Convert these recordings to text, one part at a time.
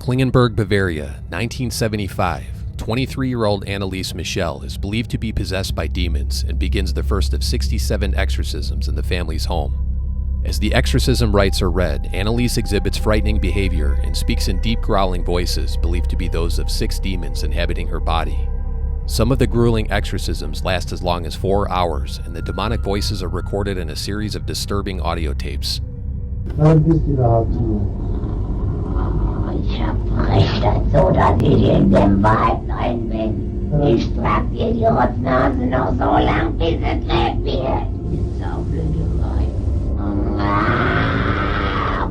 Klingenberg, Bavaria, 1975. 23-year-old Anneliese Michel is believed to be possessed by demons and begins the first of 67 exorcisms in the family's home. As the exorcism rites are read, Anneliese exhibits frightening behavior and speaks in deep growling voices believed to be those of 6 demons inhabiting her body. Some of the grueling exorcisms last as long as 4 hours, and the demonic voices are recorded in a series of disturbing audio tapes. Ich verbrech das so, dass ich in dem Wald rein bin. Ich trag dir die Rotznase noch so lang, bis es lebt wird. Die saublöde Weib.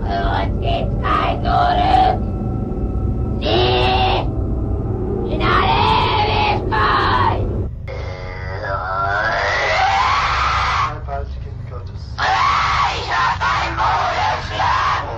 Für uns geht's kein Zurück. Sie in alle Ewigkeit. Ich hab ein Maul geschlagen.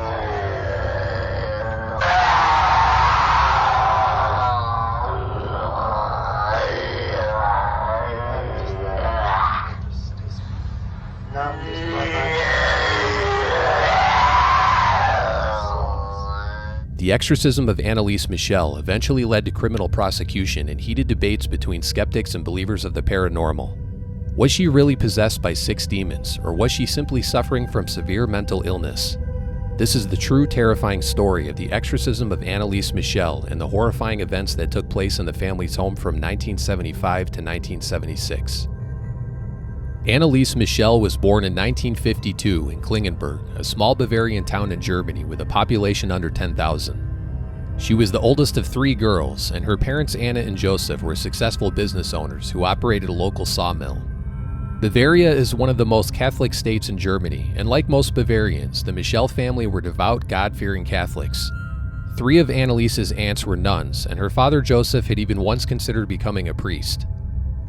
The Exorcism of Anneliese Michel eventually led to criminal prosecution and heated debates between skeptics and believers of the paranormal. Was she really possessed by 6 demons, or was she simply suffering from severe mental illness? This is the true terrifying story of the Exorcism of Anneliese Michel and the horrifying events that took place in the family's home from 1975 to 1976. Anneliese Michel was born in 1952 in Klingenberg, a small Bavarian town in Germany with a population under 10,000. She was the oldest of 3 girls, and her parents Anna and Joseph were successful business owners who operated a local sawmill. Bavaria is one of the most Catholic states in Germany, and like most Bavarians, the Michel family were devout, God-fearing Catholics. 3 of Anneliese's aunts were nuns, and her father Joseph had even once considered becoming a priest.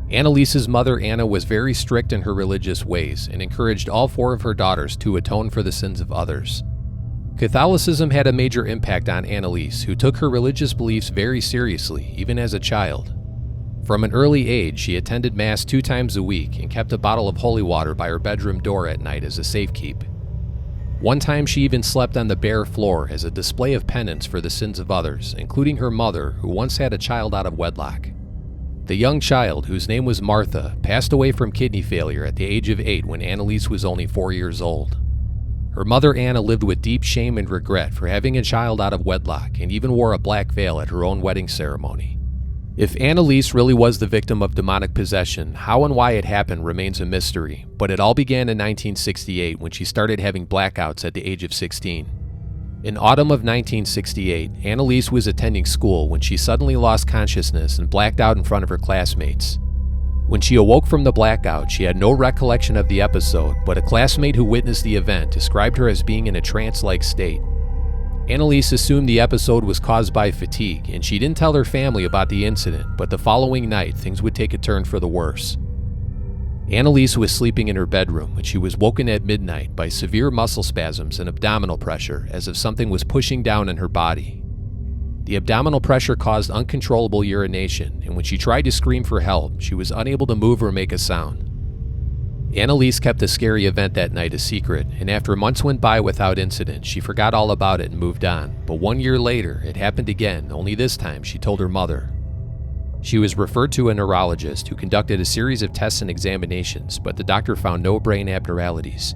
Anneliese's mother Anna was very strict in her religious ways and encouraged all 4 of her daughters to atone for the sins of others. Catholicism had a major impact on Anneliese, who took her religious beliefs very seriously, even as a child. From an early age, she attended Mass 2 times a week and kept a bottle of holy water by her bedroom door at night as a safekeep. One time she even slept on the bare floor as a display of penance for the sins of others, including her mother, who once had a child out of wedlock. The young child, whose name was Martha, passed away from kidney failure at the age of 8 when Anneliese was only 4 years old. Her mother Anna lived with deep shame and regret for having a child out of wedlock and even wore a black veil at her own wedding ceremony. If Anneliese really was the victim of demonic possession, how and why it happened remains a mystery, but it all began in 1968 when she started having blackouts at the age of 16. In autumn of 1968, Anneliese was attending school when she suddenly lost consciousness and blacked out in front of her classmates. When she awoke from the blackout, she had no recollection of the episode, but a classmate who witnessed the event described her as being in a trance-like state. Anneliese assumed the episode was caused by fatigue, and she didn't tell her family about the incident, but the following night, things would take a turn for the worse. Anneliese was sleeping in her bedroom when she was woken at midnight by severe muscle spasms and abdominal pressure, as if something was pushing down on her body. The abdominal pressure caused uncontrollable urination, and when she tried to scream for help, she was unable to move or make a sound. Anneliese kept the scary event that night a secret, and after months went by without incident, she forgot all about it and moved on. But 1 year later, it happened again, only this time she told her mother. She was referred to a neurologist who conducted a series of tests and examinations, but the doctor found no brain abnormalities.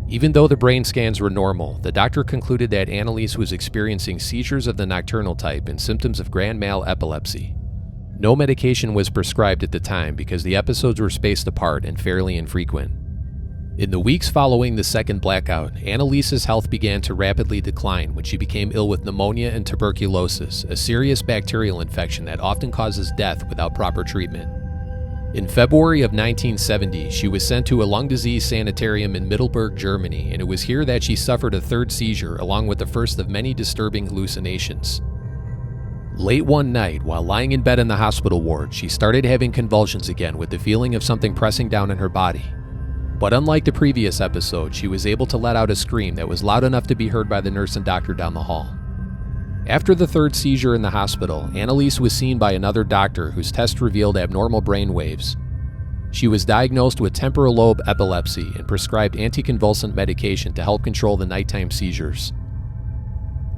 Even though the brain scans were normal, the doctor concluded that Anneliese was experiencing seizures of the nocturnal type and symptoms of grand mal epilepsy. No medication was prescribed at the time because the episodes were spaced apart and fairly infrequent. In the weeks following the second blackout, Anneliese's health began to rapidly decline when she became ill with pneumonia and tuberculosis, a serious bacterial infection that often causes death without proper treatment. In February of 1970, she was sent to a lung disease sanitarium in Middelburg, Germany, and it was here that she suffered a 3rd seizure along with the first of many disturbing hallucinations. Late one night, while lying in bed in the hospital ward, she started having convulsions again with the feeling of something pressing down on her body. But unlike the previous episode, she was able to let out a scream that was loud enough to be heard by the nurse and doctor down the hall. After the 3rd seizure in the hospital, Anneliese was seen by another doctor whose test revealed abnormal brain waves. She was diagnosed with temporal lobe epilepsy and prescribed anticonvulsant medication to help control the nighttime seizures.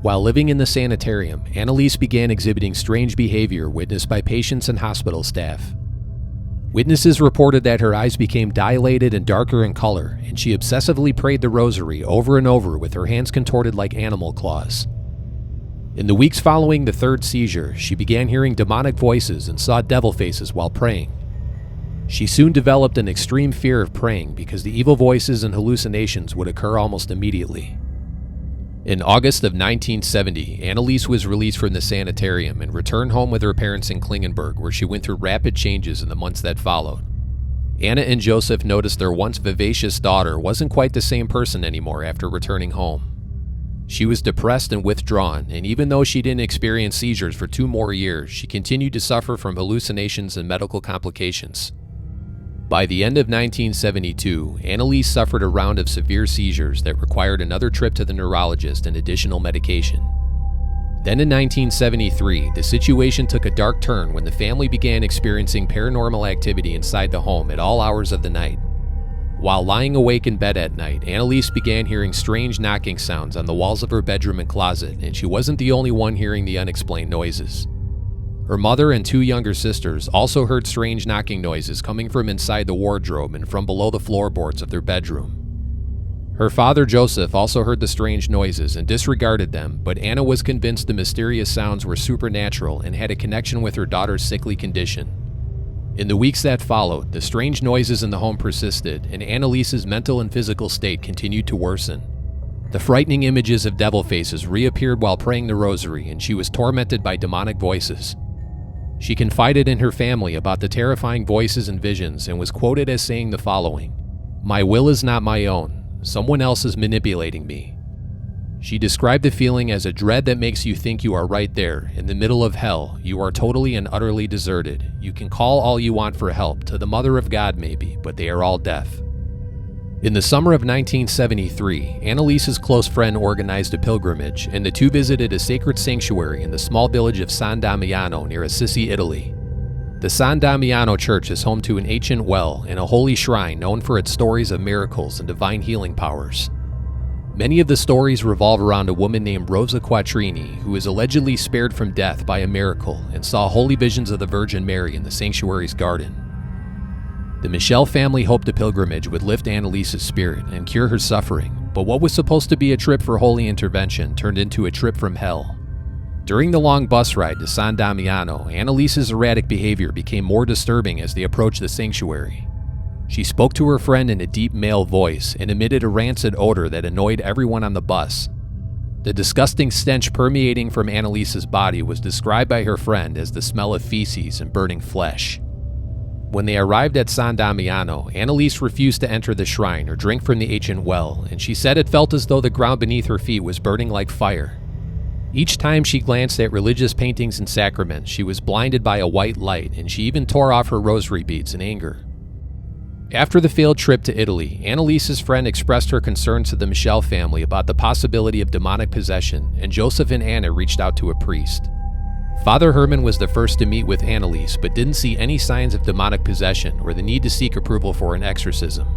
While living in the sanitarium, Anneliese began exhibiting strange behavior witnessed by patients and hospital staff. Witnesses reported that her eyes became dilated and darker in color, and she obsessively prayed the rosary over and over with her hands contorted like animal claws. In the weeks following the third seizure, she began hearing demonic voices and saw devil faces while praying. She soon developed an extreme fear of praying because the evil voices and hallucinations would occur almost immediately. In August of 1970, Anneliese was released from the sanitarium and returned home with her parents in Klingenberg, where she went through rapid changes in the months that followed. Anna and Joseph noticed their once vivacious daughter wasn't quite the same person anymore after returning home. She was depressed and withdrawn, and even though she didn't experience seizures for 2 more years, she continued to suffer from hallucinations and medical complications. By the end of 1972, Anneliese suffered a round of severe seizures that required another trip to the neurologist and additional medication. Then in 1973, the situation took a dark turn when the family began experiencing paranormal activity inside the home at all hours of the night. While lying awake in bed at night, Anneliese began hearing strange knocking sounds on the walls of her bedroom and closet, and she wasn't the only one hearing the unexplained noises. Her mother and 2 younger sisters also heard strange knocking noises coming from inside the wardrobe and from below the floorboards of their bedroom. Her father, Joseph, also heard the strange noises and disregarded them, but Anna was convinced the mysterious sounds were supernatural and had a connection with her daughter's sickly condition. In the weeks that followed, the strange noises in the home persisted, and Anneliese's mental and physical state continued to worsen. The frightening images of devil faces reappeared while praying the rosary, and she was tormented by demonic voices. She confided in her family about the terrifying voices and visions and was quoted as saying the following: "My will is not my own. Someone else is manipulating me." She described the feeling as a dread that makes you think you are right there, in the middle of hell. You are totally and utterly deserted. You can call all you want for help, to the Mother of God maybe, but they are all deaf. In the summer of 1973, Anneliese's close friend organized a pilgrimage, and the two visited a sacred sanctuary in the small village of San Damiano near Assisi, Italy. The San Damiano church is home to an ancient well and a holy shrine known for its stories of miracles and divine healing powers. Many of the stories revolve around a woman named Rosa Quattrini, who is allegedly spared from death by a miracle and saw holy visions of the Virgin Mary in the sanctuary's garden. The Michel family hoped the pilgrimage would lift Anneliese's spirit and cure her suffering, but what was supposed to be a trip for holy intervention turned into a trip from hell. During the long bus ride to San Damiano, Anneliese's erratic behavior became more disturbing as they approached the sanctuary. She spoke to her friend in a deep male voice and emitted a rancid odor that annoyed everyone on the bus. The disgusting stench permeating from Anneliese's body was described by her friend as the smell of feces and burning flesh. When they arrived at San Damiano, Anneliese refused to enter the shrine or drink from the ancient well, and she said it felt as though the ground beneath her feet was burning like fire. Each time she glanced at religious paintings and sacraments, she was blinded by a white light, and she even tore off her rosary beads in anger. After the failed trip to Italy, Anneliese's friend expressed her concerns to the Michel family about the possibility of demonic possession, and Joseph and Anna reached out to a priest. Father Herman was the first to meet with Anneliese, but didn't see any signs of demonic possession or the need to seek approval for an exorcism.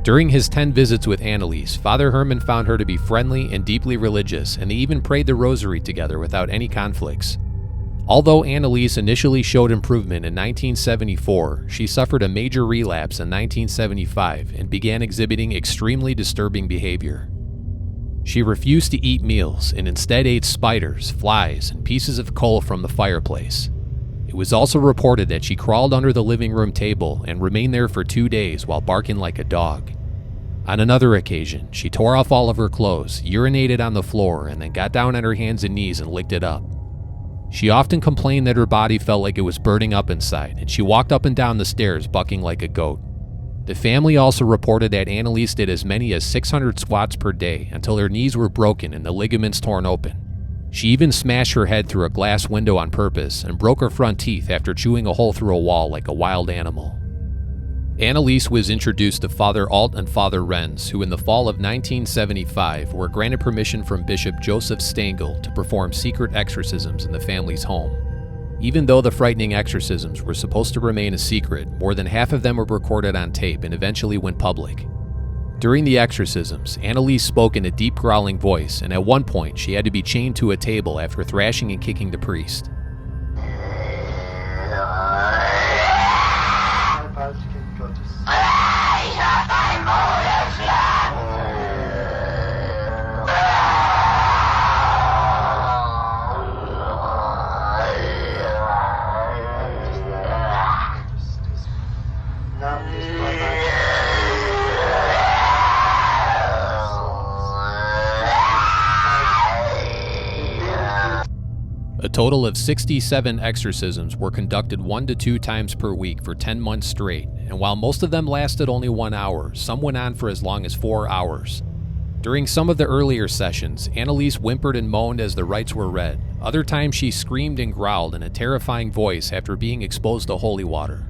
During his 10 visits with Anneliese, Father Herman found her to be friendly and deeply religious, and they even prayed the rosary together without any conflicts. Although Anneliese initially showed improvement in 1974, she suffered a major relapse in 1975 and began exhibiting extremely disturbing behavior. She refused to eat meals and instead ate spiders, flies, and pieces of coal from the fireplace. It was also reported that she crawled under the living room table and remained there for 2 days while barking like a dog. On another occasion, she tore off all of her clothes, urinated on the floor, and then got down on her hands and knees and licked it up. She often complained that her body felt like it was burning up inside, and she walked up and down the stairs bucking like a goat. The family also reported that Anneliese did as many as 600 squats per day until her knees were broken and the ligaments torn open. She even smashed her head through a glass window on purpose and broke her front teeth after chewing a hole through a wall like a wild animal. Anneliese was introduced to Father Alt and Father Renz, who in the fall of 1975 were granted permission from Bishop Joseph Stengel to perform secret exorcisms in the family's home. Even though the frightening exorcisms were supposed to remain a secret, more than half of them were recorded on tape and eventually went public. During the exorcisms, Anneliese spoke in a deep growling voice, and at one point she had to be chained to a table after thrashing and kicking the priest. A total of 67 exorcisms were conducted 1 to 2 times per week for 10 months straight, and while most of them lasted only 1 hour, some went on for as long as 4 hours. During some of the earlier sessions, Anneliese whimpered and moaned as the rites were read. Other times she screamed and growled in a terrifying voice after being exposed to holy water.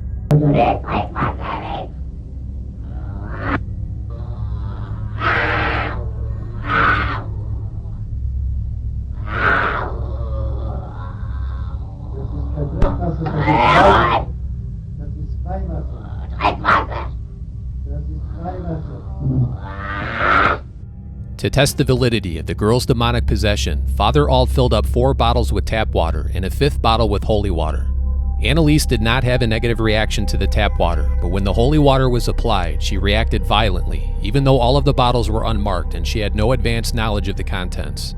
To test the validity of the girl's demonic possession, Father Alt filled up 4 bottles with tap water and a 5th bottle with holy water. Anneliese did not have a negative reaction to the tap water, but when the holy water was applied, she reacted violently, even though all of the bottles were unmarked and she had no advanced knowledge of the contents.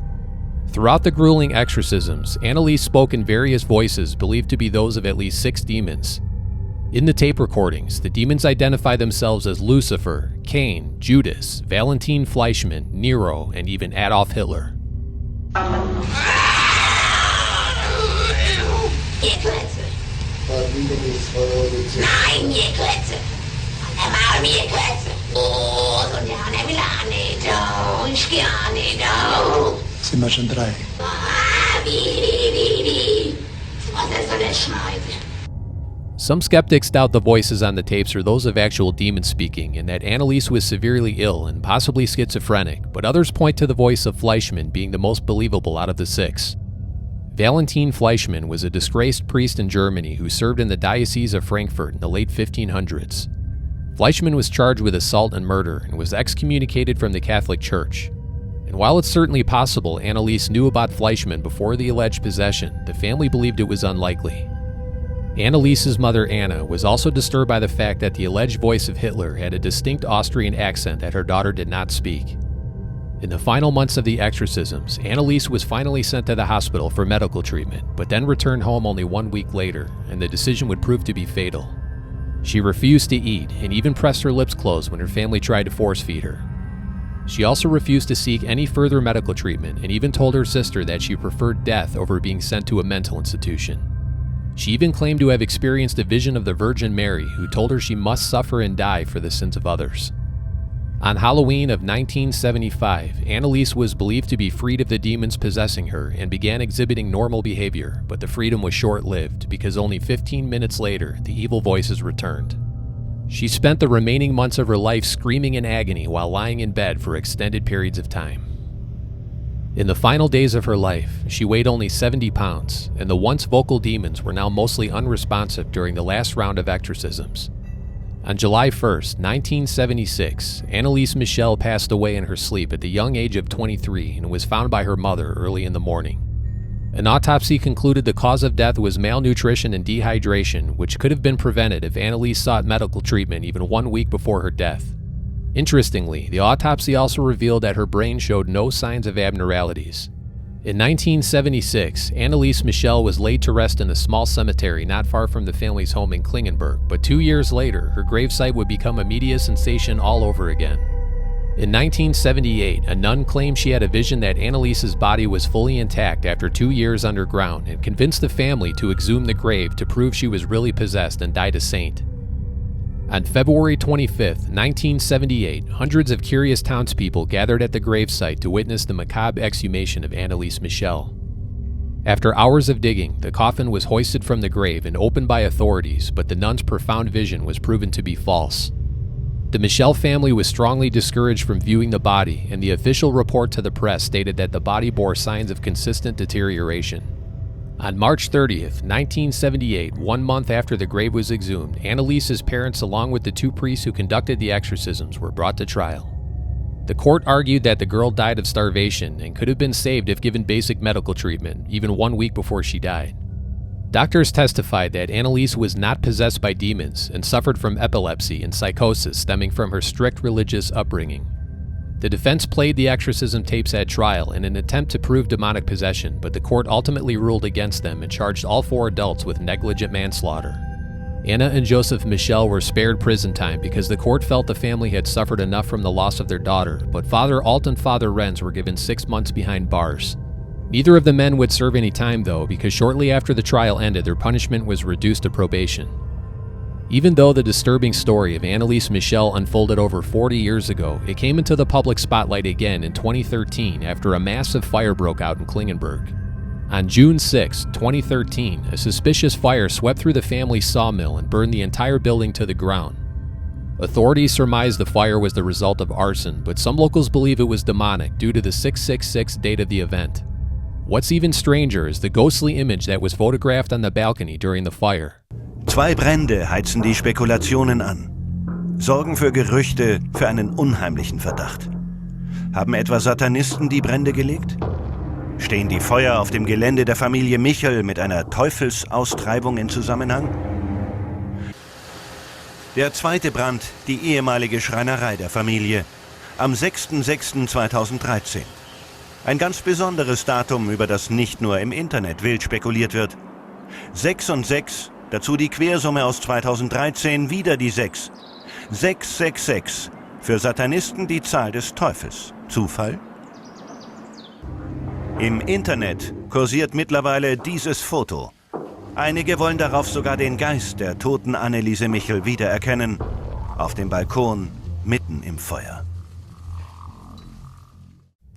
Throughout the grueling exorcisms, Anneliese spoke in various voices believed to be those of at least 6 demons. In the tape recordings, the demons identify themselves as Lucifer, Cain, Judas, Valentin Fleischmann, Nero, and even Adolf Hitler. Sind wir schon 3? Some skeptics doubt the voices on the tapes are those of actual demons speaking and that Anneliese was severely ill and possibly schizophrenic, but others point to the voice of Fleischmann being the most believable out of the 6. Valentin Fleischmann was a disgraced priest in Germany who served in the Diocese of Frankfurt in the late 1500s. Fleischmann was charged with assault and murder and was excommunicated from the Catholic Church. And while it's certainly possible Anneliese knew about Fleischmann before the alleged possession, the family believed it was unlikely. Anneliese's mother Anna was also disturbed by the fact that the alleged voice of Hitler had a distinct Austrian accent that her daughter did not speak. In the final months of the exorcisms, Anneliese was finally sent to the hospital for medical treatment, but then returned home only 1 week later, and the decision would prove to be fatal. She refused to eat and even pressed her lips closed when her family tried to force feed her. She also refused to seek any further medical treatment and even told her sister that she preferred death over being sent to a mental institution. She even claimed to have experienced a vision of the Virgin Mary, who told her she must suffer and die for the sins of others. On Halloween of 1975, Anneliese was believed to be freed of the demons possessing her and began exhibiting normal behavior, but the freedom was short-lived because only 15 minutes later, the evil voices returned. She spent the remaining months of her life screaming in agony while lying in bed for extended periods of time. In the final days of her life, she weighed only 70 pounds, and the once vocal demons were now mostly unresponsive during the last round of exorcisms. On July 1st, 1976, Anneliese Michel passed away in her sleep at the young age of 23 and was found by her mother early in the morning. An autopsy concluded the cause of death was malnutrition and dehydration, which could have been prevented if Anneliese sought medical treatment even 1 week before her death. Interestingly, the autopsy also revealed that her brain showed no signs of abnormalities. In 1976, Anneliese Michel was laid to rest in a small cemetery not far from the family's home in Klingenberg, but 2 years later, her gravesite would become a media sensation all over again. In 1978, a nun claimed she had a vision that Anneliese's body was fully intact after 2 years underground and convinced the family to exhume the grave to prove she was really possessed and died a saint. On February 25, 1978, hundreds of curious townspeople gathered at the gravesite to witness the macabre exhumation of Anneliese Michel. After hours of digging, the coffin was hoisted from the grave and opened by authorities, but the nun's profound vision was proven to be false. The Michel family was strongly discouraged from viewing the body, and the official report to the press stated that the body bore signs of consistent deterioration. On March 30th, 1978, 1 month after the grave was exhumed, Anneliese's parents, along with the 2 priests who conducted the exorcisms, were brought to trial. The court argued that the girl died of starvation and could have been saved if given basic medical treatment, even 1 week before she died. Doctors testified that Anneliese was not possessed by demons and suffered from epilepsy and psychosis stemming from her strict religious upbringing. The defense played the exorcism tapes at trial in an attempt to prove demonic possession, but the court ultimately ruled against them and charged all 4 adults with negligent manslaughter. Anna and Joseph Michel were spared prison time because the court felt the family had suffered enough from the loss of their daughter, but Father Alt and Father Renz were given 6 months behind bars. Neither of the men would serve any time though, because shortly after the trial ended, their punishment was reduced to probation. Even though the disturbing story of Anneliese Michel unfolded over 40 years ago, it came into the public spotlight again in 2013 after a massive fire broke out in Klingenberg. On June 6, 2013, a suspicious fire swept through the family's sawmill and burned the entire building to the ground. Authorities surmised the fire was the result of arson, but some locals believe it was demonic due to the 666 date of the event. What's even stranger is the ghostly image that was photographed on the balcony during the fire. 2 Brände heizen die Spekulationen an, sorgen für Gerüchte, für einen unheimlichen Verdacht. Haben etwa Satanisten die Brände gelegt? Stehen die Feuer auf dem Gelände der Familie Michel mit einer Teufelsaustreibung in Zusammenhang? Der 2. Brand, die ehemalige Schreinerei der Familie, am 6.06.2013. Ein ganz besonderes Datum, über das nicht nur im Internet wild spekuliert wird. 6 und 6, dazu die Quersumme aus 2013, wieder die 6. 666, für Satanisten die Zahl des Teufels. Zufall? Im Internet kursiert mittlerweile dieses Foto. Einige wollen darauf sogar den Geist der toten Anneliese Michel wiedererkennen, auf dem Balkon, mitten im Feuer.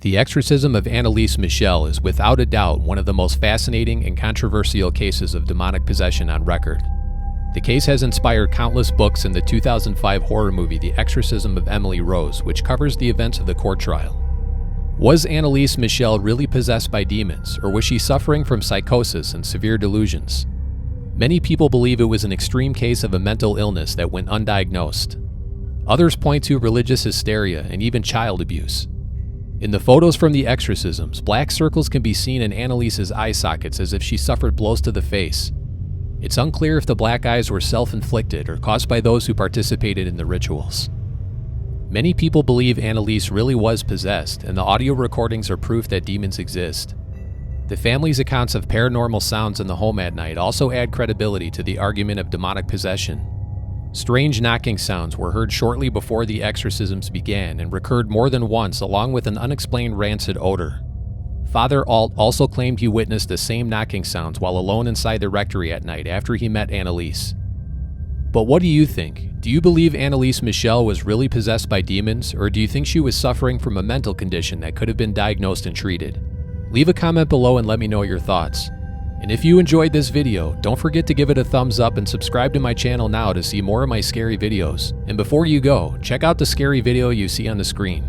The Exorcism of Anneliese Michel is without a doubt one of the most fascinating and controversial cases of demonic possession on record. The case has inspired countless books and the 2005 horror movie The Exorcism of Emily Rose, which covers the events of the court trial. Was Anneliese Michel really possessed by demons, or was she suffering from psychosis and severe delusions? Many people believe it was an extreme case of a mental illness that went undiagnosed. Others point to religious hysteria and even child abuse. In the photos from the exorcisms, black circles can be seen in Anneliese's eye sockets as if she suffered blows to the face. It's unclear if the black eyes were self-inflicted or caused by those who participated in the rituals. Many people believe Anneliese really was possessed, and the audio recordings are proof that demons exist. The family's accounts of paranormal sounds in the home at night also add credibility to the argument of demonic possession. Strange knocking sounds were heard shortly before the exorcisms began and recurred more than once, along with an unexplained rancid odor. Father Alt also claimed he witnessed the same knocking sounds while alone inside the rectory at night after he met Anneliese. But what do you think? Do you believe Anneliese Michel was really possessed by demons, or do you think she was suffering from a mental condition that could have been diagnosed and treated? Leave a comment below and let me know your thoughts. And if you enjoyed this video, don't forget to give it a thumbs up and subscribe to my channel now to see more of my scary videos. And before you go, check out the scary video you see on the screen.